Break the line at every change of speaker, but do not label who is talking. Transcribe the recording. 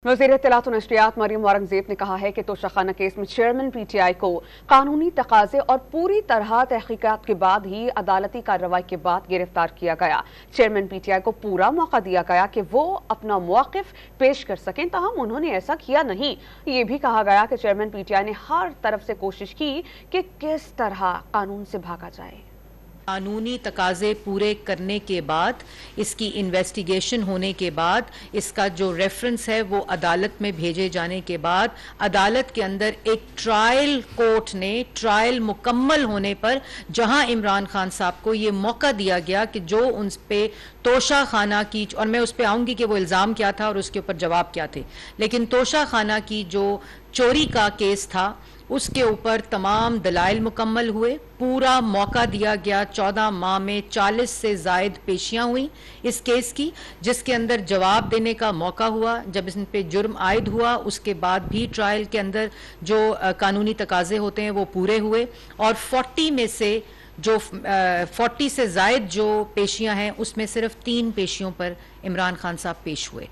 वज़ीर इत्तलात व नशरियात मरियम औरंगज़ेब ने कहा है कि तोशाखाना केस में चेयरमैन पीटीआई को कानूनी तकाजे और पूरी तरह तहकीकात के बाद ही अदालती कार्रवाई के बाद गिरफ्तार किया गया। चेयरमैन पीटीआई को पूरा मौका दिया गया कि वो अपना मौक़िफ़ पेश कर सकें, ताहम उन्होंने ऐसा किया नहीं। ये भी कहा गया कि चेयरमैन पीटीआई ने हर तरफ से कोशिश की कि किस तरह कानून से भागा जाए।
कानूनी तकाजे पूरे करने के बाद, इसकी इन्वेस्टिगेशन होने के बाद, इसका जो रेफरेंस है वो अदालत में भेजे जाने के बाद, अदालत के अंदर एक ट्रायल कोर्ट ने ट्रायल मुकम्मल होने पर जहां इमरान खान साहब को ये मौका दिया गया कि जो उन पे तोशा खाना की, और मैं उस पर आऊंगी कि वो इल्ज़ाम क्या था और उसके ऊपर जवाब क्या थे, लेकिन तोशा खाना की जो चोरी का केस था उसके ऊपर तमाम दलाइल मुकम्मल हुए, पूरा मौका दिया गया। 14 माह में 40 से ज़ायद पेशियां हुई इस केस की, जिसके अंदर जवाब देने का मौका हुआ। जब इन पे जुर्म आयद हुआ उसके बाद भी ट्रायल के अंदर जो कानूनी तकाजे होते हैं वो पूरे हुए, और 40 में से जो 40 से ज़ायद जो पेशियां हैं उसमें सिर्फ 3 पेशियों पर इमरान खान साहब पेश हुए।